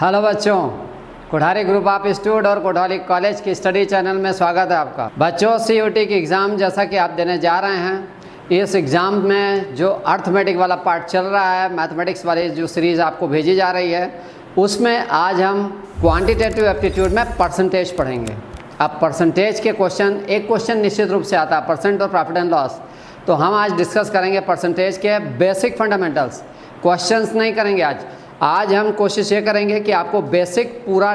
Hello बच्चों, Kothari group of institute और Kothari college की स्टडी चैनल में स्वागत है आपका। बच्चों, सीयूटी की एग्ज़ाम जैसा कि आप देने जा रहे हैं, इस एग्ज़ाम में जो अर्थमेटिक वाला पार्ट चल रहा है, मैथमेटिक्स वाली जो सीरीज़ आपको भेजी जा रही है, उसमें आज हम क्वांटिटेटिव एप्टीट्यूड में परसेंटेज पढ़ेंगे। अब परसेंटेज के क्वेश्चन, एक क्वेश्चन निश्चित रूप से आता है, परसेंट और प्रॉफिट एंड लॉस। तो हम आज डिस्कस करेंगे परसेंटेज के बेसिक फंडामेंटल्स। क्वेश्चंस नहीं करेंगे आज हम कोशिश ये करेंगे कि आपको बेसिक पूरा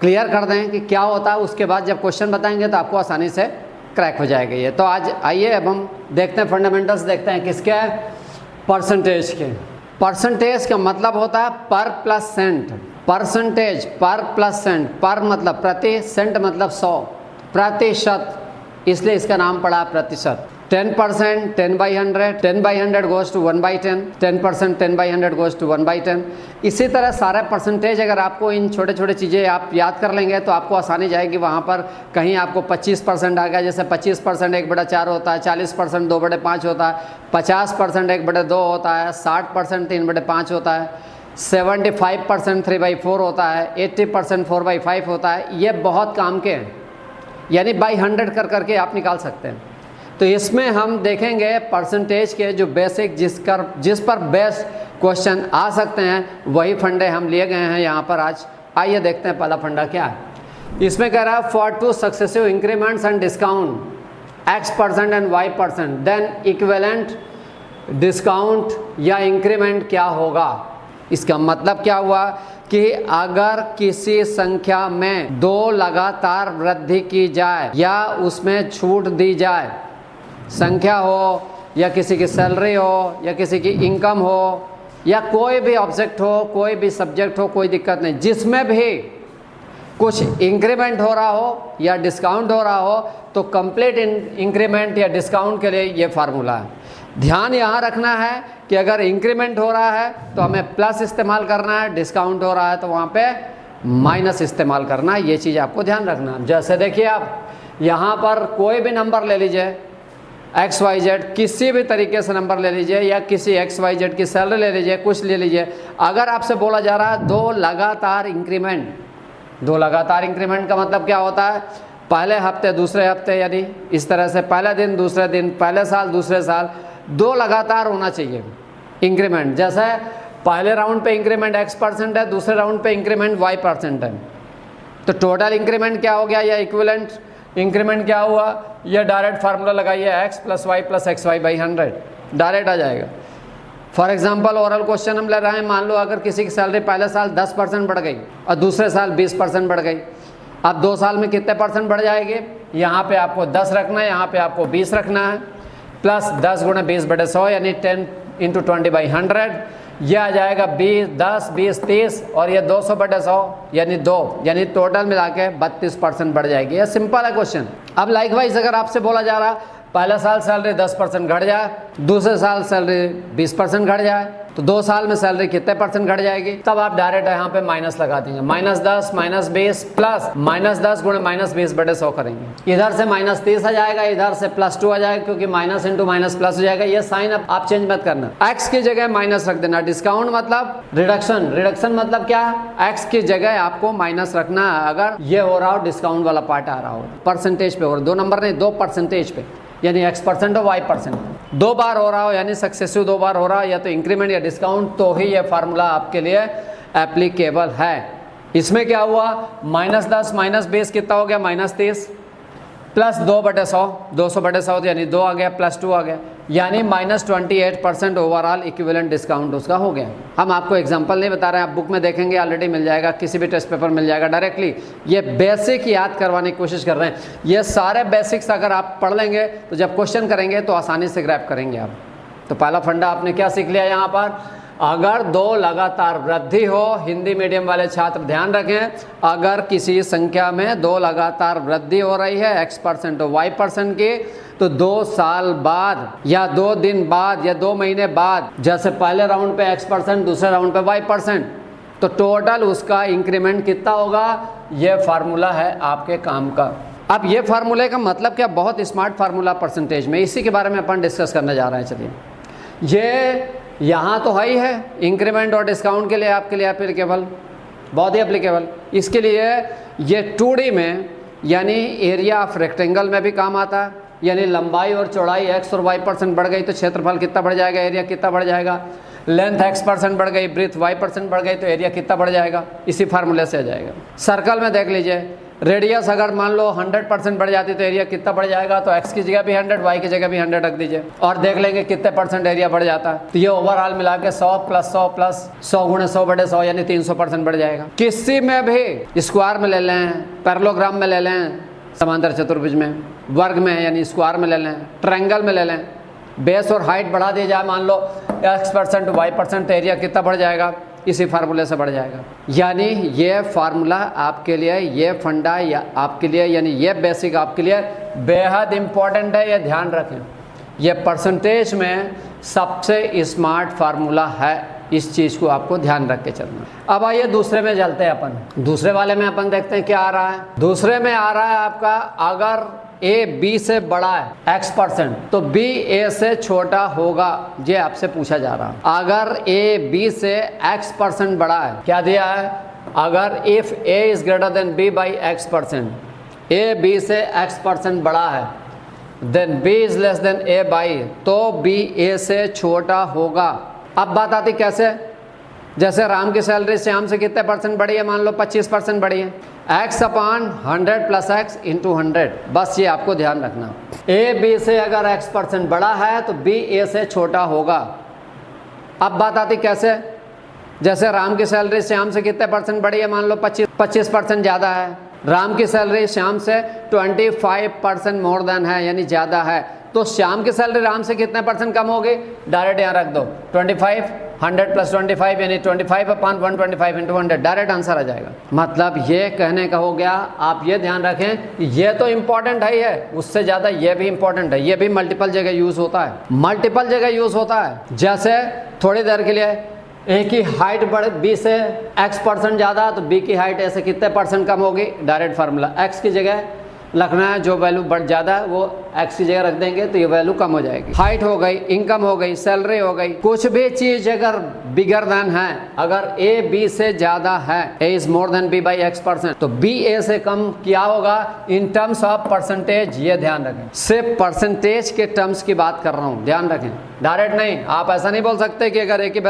क्लियर कर दें कि क्या होता है। उसके बाद जब क्वेश्चन बताएंगे तो आपको आसानी से क्रैक हो जाएगा ये। तो आज आइए अब हम देखते हैं फंडामेंटल्स, देखते हैं किसके, परसेंटेज के। परसेंटेज का मतलब होता है पर प्लस सेंट। परसेंटेज पर प्लस सेंट, पर मतलब प्रति, सेंट मतलब 100, प्रतिशत, इसलिए इसका नाम पड़ा प्रतिशत। 10%, 10/100, 10/100 goes to 1/10, 10%, 10/100 goes to 1/10। इसी तरह सारे परसेंटेज अगर आपको इन छोटे छोटे चीज़ें आप याद कर लेंगे तो आपको आसानी जाएगी। वहाँ पर कहीं आपको 25% आ गया, जैसे 25% 1/4 होता है, 40% 2/5 होता है, 50% 1/2 होता है, 60% 3/5 होता है, 75% 3/4 होता है, 80% 4/5 होता है। ये बहुत काम के हैं, यानी बाई 100 करके आप निकाल सकते हैं। तो इसमें हम देखेंगे परसेंटेज के जो बेसिक जिस पर बेस्ट क्वेश्चन आ सकते हैं, वही फंडे हम लिए गए हैं यहाँ पर आज। आइए देखते हैं पहला फंडा क्या है। इसमें कह रहा है for two successive increments and discount X% and Y%, then equivalent discount या इंक्रीमेंट क्या होगा। इसका मतलब क्या हुआ कि अगर किसी संख्या में 2 लगातार वृद्धि की जाए या उसमें छूट दी जाए, संख्या हो या किसी की सैलरी हो या किसी की इनकम हो या कोई भी ऑब्जेक्ट हो, कोई भी सब्जेक्ट हो, कोई दिक्कत नहीं, जिसमें भी कुछ इंक्रीमेंट हो रहा हो या डिस्काउंट हो रहा हो, तो कंप्लीट इंक्रीमेंट या डिस्काउंट के लिए ये फार्मूला है। ध्यान यहाँ रखना है कि अगर इंक्रीमेंट हो रहा है तो हमें प्लस इस्तेमाल करना है, डिस्काउंट हो रहा है तो वहाँ पे माइनस इस्तेमाल करना है। ये चीज़ आपको ध्यान रखना है। जैसे देखिए, आप यहाँ पर कोई भी नंबर ले लीजिए, XYZ, किसी भी तरीके से नंबर ले लीजिए या किसी XYZ की सैलरी ले लीजिए, कुछ ले लीजिए। अगर आपसे बोला जा रहा है 2 लगातार इंक्रीमेंट, 2 लगातार इंक्रीमेंट का मतलब क्या होता है, पहले हफ्ते दूसरे हफ्ते, यानी इस तरह से पहले दिन दूसरे दिन, पहले साल दूसरे साल, 2 लगातार होना चाहिए इंक्रीमेंट। जैसे पहले राउंड पे इंक्रीमेंट X% है, दूसरे राउंड पे इंक्रीमेंट Y% है, तो टोटल इंक्रीमेंट क्या हो गया या इक्विवेलेंट इंक्रीमेंट क्या हुआ, यह डायरेक्ट फार्मूला लगाइए X + Y + XY/100, डायरेक्ट आ जाएगा। फॉर एग्जांपल ओरल क्वेश्चन हम ले रहे हैं, मान लो अगर किसी की सैलरी पहले साल 10% बढ़ गई और दूसरे साल 20% बढ़ गई, अब 2 साल में कितने परसेंट बढ़ जाएगी, यहाँ पे आपको 10 रखना है, यहाँ पे आपको 20 रखना है, प्लस 10 × 20/100 यानी 10 × 20/100, यह आ जाएगा 20, 10, 20, 30 और ये 200/100 यानी 2, यानी टोटल मिला के 32% बढ़ जाएगी। ये सिंपल है क्वेश्चन। अब लाइकवाइज अगर आपसे बोला जा रहा पहला साल सैलरी 10% घट जाए, दूसरे साल सैलरी 20% घट जाए, तो 2 साल में सैलरी कितने परसेंट घट जाएगी, तब आप डायरेक्ट यहाँ पे माइनस लगा देंगे। -10 -20 प्लस -10 × -20/100 करेंगे। इधर से -30 आ जाएगा, इधर से +2 आ जाएगा, क्योंकि माइनस इंटू माइनस प्लस हो जाएगा। ये साइन आप चेंज मत करना, एक्स की जगह माइनस रख देना। डिस्काउंट मतलब रिडक्शन, रिडक्शन मतलब क्या, एक्स की जगह आपको माइनस रखना है अगर ये हो रहा हो, डिस्काउंट वाला पार्ट आ रहा हो। परसेंटेज पे हो रहा, 2 नंबर नहीं, 2 परसेंटेज पे, यानी X% और Y%। 2 बार हो रहा हो यानी सक्सेसिव 2 बार हो रहा है, या तो इंक्रीमेंट या डिस्काउंट, तो ही ये फार्मूला आपके लिए एप्लीकेबल है। इसमें क्या हुआ, -10 -20 कितना हो गया, -30 प्लस 2/100, 200/100 यानी 2 आ गया, प्लस 2 आ गया, यानी -28% ओवरऑल इक्विवेलेंट डिस्काउंट उसका हो गया। हम आपको एग्जांपल नहीं बता रहे हैं, आप बुक में देखेंगे, ऑलरेडी मिल जाएगा, किसी भी टेस्ट पेपर मिल जाएगा डायरेक्टली। ये बेसिक याद करवाने की कोशिश कर रहे हैं। ये सारे बेसिक्स अगर आप पढ़ लेंगे तो जब क्वेश्चन करेंगे तो आसानी से ग्रैब करेंगे आप। तो पहला फंडा आपने क्या सीख लिया यहाँ पर, अगर 2 लगातार वृद्धि हो, हिंदी मीडियम वाले छात्र ध्यान रखें, अगर किसी संख्या में 2 लगातार वृद्धि हो रही है X% और Y% की, तो 2 साल बाद या 2 दिन बाद या 2 महीने बाद, जैसे पहले राउंड पे X%, दूसरे राउंड पे Y%, तो टोटल उसका इंक्रीमेंट कितना होगा। ये फार्मूला है आपके काम का। अब ये फार्मूले का मतलब क्या, बहुत स्मार्ट फार्मूला परसेंटेज में, इसी के बारे में अपन डिस्कस करने जा रहे हैं। चलिए, ये यहाँ तो है ही है, इंक्रीमेंट और डिस्काउंट के लिए आपके लिए एप्लीकेबल, बहुत ही एप्लीकेबल। इसके लिए ये 2D में यानी एरिया ऑफ रेक्टेंगल में भी काम आता है, यानी लंबाई और चौड़ाई x और y% बढ़ गई तो क्षेत्रफल कितना बढ़ जाएगा, एरिया कितना बढ़ जाएगा। लेंथ x% बढ़ गई, ब्रीथ y% बढ़ गई तो एरिया कितना बढ़ जाएगा, इसी फार्मूले से आ जाएगा। सर्कल में देख लीजिए, रेडियस अगर मान लो 100% बढ़ जाती तो एरिया कितना बढ़ जाएगा, तो x की जगह भी 100, y की जगह भी 100 रख दीजिए और देख लेंगे कितने % एरिया बढ़ जाता है। तो ये ओवरऑल मिला के 100 + 100 + 100 × 100 / 100 यानी 300% बढ़ जाएगा। किसी में भी स्क्वायर में ले लें, पैरेललोग्राम में ले लें, समांतर चतुर्भुज में, वर्ग में यानी स्क्वायर में ले लें, ट्रायंगल में ले लें, बेस और हाइट बढ़ा दी जाए, मान लो x% y% तो एरिया कितना बढ़ जाएगा, इसी फार्मूले से बढ़ जाएगा। यानी ये फार्मूला आपके लिए, ये फंडा या आपके लिए, यानी ये बेसिक आपके लिए बेहद इम्पॉर्टेंट है, ये ध्यान रखें। ये परसेंटेज में सबसे स्मार्ट फार्मूला है, इस चीज़ को आपको ध्यान रख के चलना। अब आइए दूसरे में चलते हैं अपन। दूसरे वाले में अपन देखते हैं क्या आ रहा है। दूसरे में आ रहा है आपका, अगर a b से बड़ा है x% तो b a से छोटा होगा, ये आपसे पूछा जा रहा है। अगर a b से x% बड़ा है, क्या दिया है, अगर if a is greater than b by x%, a b से x% बड़ा है, then b is less than a by, तो b a से छोटा होगा। अब बात आती कैसे, जैसे राम की सैलरी श्याम से कितने % बढ़ी है, मान लो 25% बढ़ी है, x/100 + x × 100, बस ये आपको ध्यान रखना। a b से अगर x% बड़ा है तो b a से छोटा होगा। अब बात आती कैसे, जैसे राम की सैलरी श्याम से कितने % बढ़ी है, मान लो 25% ज़्यादा है, राम की सैलरी श्याम से 25% मोर देन है यानी ज़्यादा है, तो श्याम की सैलरी राम से कितने % कम होगी, डायरेक्ट यहाँ रख दो 25, 100 + 25 यानी 25/125 × 100, डायरेक्ट आंसर आ जाएगा। मतलब ये कहने का हो गया, आप ये ध्यान रखें, ये तो इम्पॉर्टेंट है, ये उससे ज़्यादा ये भी इम्पॉर्टेंट है, ये भी मल्टीपल जगह यूज़ होता है, मल्टीपल जगह यूज़ होता है। जैसे थोड़ी देर के लिए ए की हाइट बढ़ b से x% ज़्यादा तो b की हाइट ऐसे कितने % कम होगी, डायरेक्ट फार्मूला, x की जगह रखना है, जो वैल्यू बढ़ ज़्यादा है वो x की जगह रख देंगे तो ये वैल्यू कम हो जाएगी। हाइट हो गई, इनकम हो गई, सैलरी हो गई, कुछ भी चीज़ अगर बिगर देन है, अगर a b से ज़्यादा है, a is more than b by x%, तो b a से कम क्या होगा इन टर्म्स ऑफ परसेंटेज, ये ध्यान रखें। सिर्फ परसेंटेज के टर्म्स की बात कर रहा हूँ, ध्यान रखें, डायरेक्ट नहीं। आप ऐसा नहीं बोल सकते कि अगर a की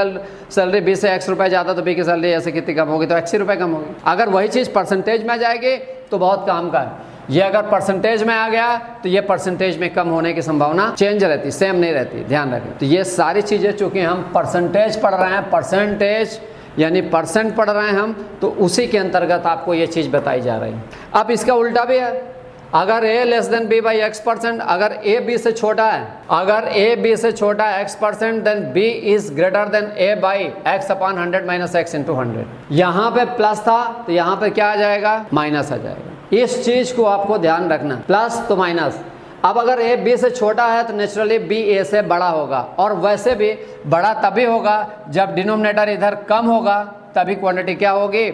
सैलरी b से x रुपये ज़्यादा तो b की सैलरी ऐसे कितनी कम होगी, तो x रुपये कम होगी। अगर वही चीज़ परसेंटेज में आ जाएगी तो बहुत काम का है। ये अगर परसेंटेज में आ गया तो ये परसेंटेज में कम होने की संभावना चेंज रहती, सेम नहीं रहती, ध्यान रखें। तो ये सारी चीज़ें चूंकि हम परसेंटेज पढ़ रहे हैं, परसेंटेज यानी परसेंट पढ़ रहे हैं हम, तो उसी के अंतर्गत आपको ये चीज़ बताई जा रही है। अब इसका उल्टा भी है, अगर a < b by x%, अगर a b से छोटा है, अगर a b से छोटा है x%, then b is greater than a by x/100 - x × 100। यहाँ पे प्लस था तो यहाँ पे क्या आ जाएगा, माइनस आ जाएगा। इस चीज़ को आपको ध्यान रखना, प्लस तो माइनस। अब अगर a b से छोटा है तो नेचुरली b a से बड़ा होगा, और वैसे भी बड़ा तभी होगा जब डिनोमिनेटर इधर कम होगा, तभी क्वांटिटी क्या होगी,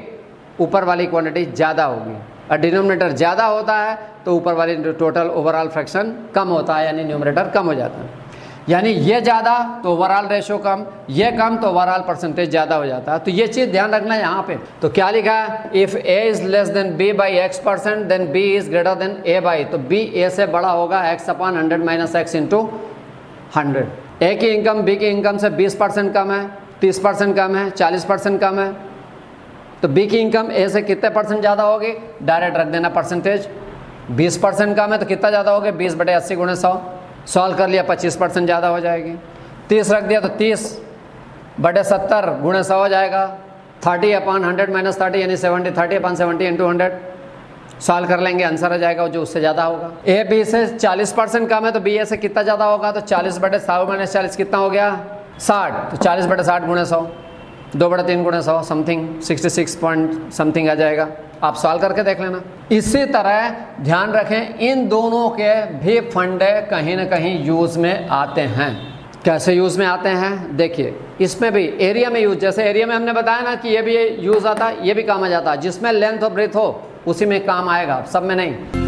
ऊपर वाली क्वांटिटी ज़्यादा होगी। और डिनोमिनेटर ज़्यादा होता है तो ऊपर वाली टोटल ओवरऑल फ्रैक्शन कम होता है, यानी न्यूमरेटर कम हो जाता है। यानी ये ज़्यादा तो ओवरऑल रेशो कम, ये कम तो ओवरऑल परसेंटेज ज़्यादा हो जाता है। तो ये चीज़ ध्यान रखना है यहाँ पे। तो क्या लिखा है, if a is less than b by x%, then b is greater than a by, तो b a से बड़ा होगा x/100 - x × 100। a की इनकम b की इनकम से 20% कम है, 30% कम है, 40% कम है, तो b की इनकम a से कितने % ज़्यादा होगी, डायरेक्ट रख देना परसेंटेज। 20% कम है तो कितना ज़्यादा होगी, 20/80 × 100, सॉल्व कर लिया 25% ज़्यादा हो जाएगी। 30 रख दिया तो 30/70 × 100 हो जाएगा, 30/100 - 30 यानी 70, 30/70 × 100, सॉल्व कर लेंगे, आंसर आ जाएगा जो उससे ज़्यादा होगा। a b से 40% कम है तो b a से कितना ज़्यादा होगा, तो 40/100 - 40 कितना हो गया, 60, तो 40/60 × 100, 2/3 × 100 समथिंग 66 पॉइंट समथिंग आ जाएगा। आप सॉल्व करके देख लेना। इसी तरह ध्यान रखें, इन दोनों के भी फंडे कहीं ना कहीं यूज़ में आते हैं। कैसे यूज़ में आते हैं देखिए, इसमें भी एरिया में यूज़, जैसे एरिया में हमने बताया ना कि ये भी यूज़ आता है, ये भी काम आ जाता है। जिसमें लेंथ और ब्रेथ हो उसी में काम आएगा, सब में नहीं।